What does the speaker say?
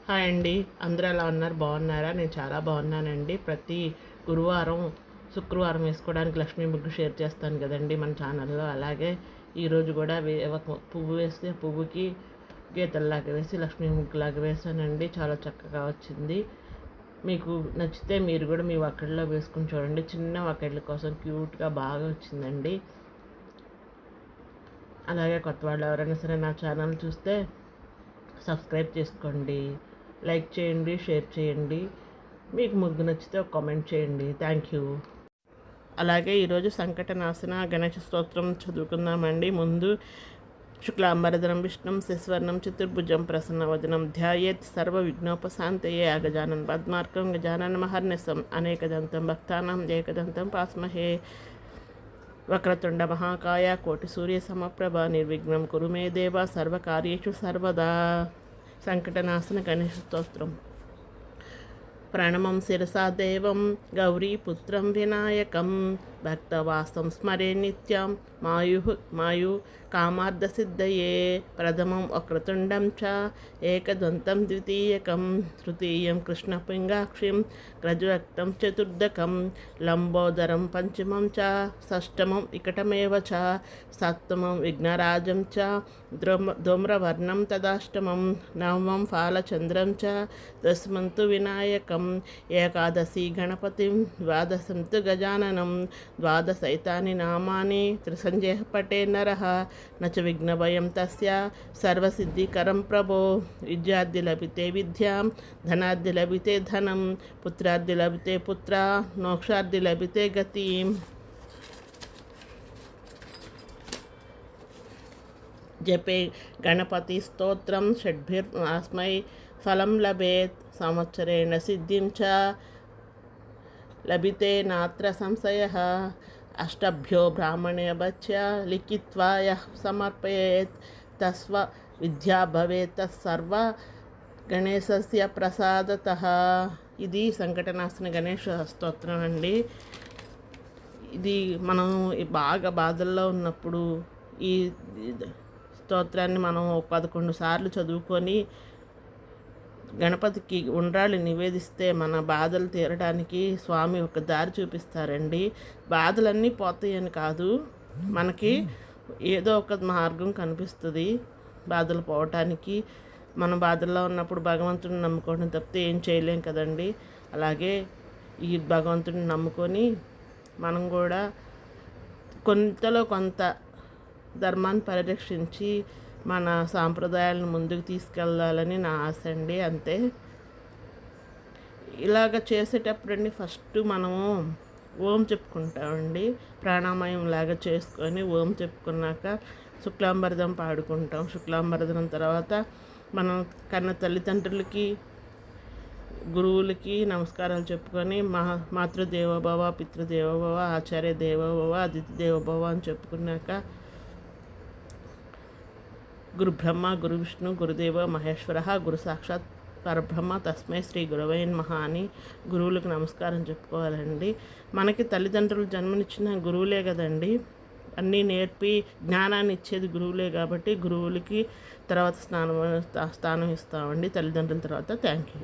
Hi అండి. అందరూ ఎలా ఉన్నారు? బాగున్నారా? నేను చాలా బాగున్నానండి. ప్రతి గురువారం, శుక్రవారం వేసుకోవడానికి లక్ష్మీ ముగ్గు షేర్ చేస్తాను కదండి మన ఛానల్లో. అలాగే ఈరోజు కూడా ఒక పువ్వు వేస్తే పువ్వుకి గీతల్లాగా వేసి లక్ష్మీ ముగ్గులాగా వేసానండి. చాలా చక్కగా వచ్చింది. మీకు నచ్చితే మీరు కూడా మీ వక్కడిలో వేసుకుని చూడండి. చిన్న వక్కడిల కోసం క్యూట్గా బాగా వచ్చిందండి. అలాగే కొత్త వాళ్ళు ఎవరైనా సరే నా ఛానల్ చూస్తే సబ్స్క్రైబ్ చేసుకోండి, లైక్ చేయండి, షేర్ చేయండి. మీకు ముగ్గు నచ్చితే ఒక కామెంట్ చేయండి. Thank you. అలాగే ఈరోజు సంకటనాశన గణేష స్తోత్రం చదువుకుందామండి. ముందు శుక్లాంబరధరం విష్ణుం శశివర్ణం చతుర్భుజం ప్రసన్నవదనం ధ్యాయేత్ సర్వ విఘ్నోపశాంతయే అగజానన్ పద్మార్కం గజానన మహర్నిశం అనేకదంతం భక్తానాం ఏకదంతం పాస్మహే వక్రతుండ మహాకాయ కోటి సూర్య సమప్రభ నిర్విఘ్నం కురు మే దేవ సర్వకార్యేషు సర్వదా. సంకటనాశన గణేష స్తోత్రం. ప్రణమం శిరసా దేవం గౌరీపుత్రం వినాయకం భక్తవాసం స్మరే నిత్యం మాయు కామార్థసిద్ధయే. ప్రథమం వక్రతుండం చ ఏకదంతం ద్వితీయకం తృతీయం కృష్ణపింగాక్షిం గ్రజరక్తం చతుర్దకం లంబోదరం పంచమం చ షష్టమం వికటమేవ చ సప్తమం విఘ్నరాజం చ ధూమ్రవర్ణం తదాష్టమం నవమం ఫాలచంద్రం చ దశమంతు వినాయకం ఏకాదశి గణపతిం ద్వాదశం తు గజాననం ద్వాదశైతాని నామాని త్రిసంజయ పటే నరః నచ విఘ్నభయం తస్య సర్వసిద్ధికరం ప్రభో. విద్యార్థి లభితే విద్యాం ధనార్థి లభితే ధనం పుత్రార్థి లభితే పుత్ర మోక్షార్థి లభితే గతిం. జపే గణపతి స్తోత్రం షడ్భిర్మాస్మై ఫలం లభేత్ సంవత్సరేణ సిద్ధిం చ లభితే నాత్ర సంశయః. అష్టభ్యో బ్రాహ్మణేభ్య లిఖిత్వా యః సమర్పయేత్ తస్వ విద్యా భవేత్ తస్సర్వ గణేశస్య ప్రసాదతః. ఇది సంకటనాశన గణేష స్తోత్రం అండి. ఇది మనం బాగా బాధల్లో ఉన్నప్పుడు ఈ స్తోత్రాన్ని మనం 11 సార్లు చదువుకొని గణపతికి ఉండ్రాళ్ళు నివేదిస్తే మన బాధలు తీరడానికి స్వామి ఒక దారి చూపిస్తారండి. బాధలన్నీ పోతాయని కాదు, మనకి ఏదో ఒక మార్గం కనిపిస్తుంది బాధలు పోవటానికి. మనం బాధల్లో ఉన్నప్పుడు భగవంతుడిని నమ్ముకోవడం తప్పితే ఏం చేయలేం కదండి. అలాగే ఈ భగవంతుడిని నమ్ముకొని మనం కూడా కొంతలో కొంత ధర్మాన్ని పరిరక్షించి మన సాంప్రదాయాలను ముందుకు తీసుకెళ్ళాలని నా ఆశ అండి. అంతే. ఇలాగ చేసేటప్పుడు ఫస్ట్ మనము ఓం చెప్పుకుంటామండి. ప్రాణాయామం లాగా చేసుకొని ఓం చెప్పుకున్నాక శుక్లాంబరధం పాడుకుంటాం. శుక్లాంబరధం తర్వాత మనం కన్న తల్లిదండ్రులకి గురువులకి నమస్కారాలు చెప్పుకొని మాతృదేవోభవ పితృదేవోభవ ఆచార్య దేవోభవ అతిథి దేవోభవ అని చెప్పుకున్నాక గురు బ్రహ్మ గురు విష్ణు గురుదేవ మహేశ్వర గురు సాక్షాత్ పరబ్రహ్మ తస్మై శ్రీ గురవై నమః అని గురువులకు నమస్కారం చెప్పుకోవాలండి. మనకి తల్లిదండ్రులు జన్మనిచ్చిన గురువులే కదండి. అన్నీ నేర్పి జ్ఞానాన్ని ఇచ్చేది గురువులే కాబట్టి గురువులకి తర్వాత స్థానం ఇస్తామండి తల్లిదండ్రుల తర్వాత. Thank you.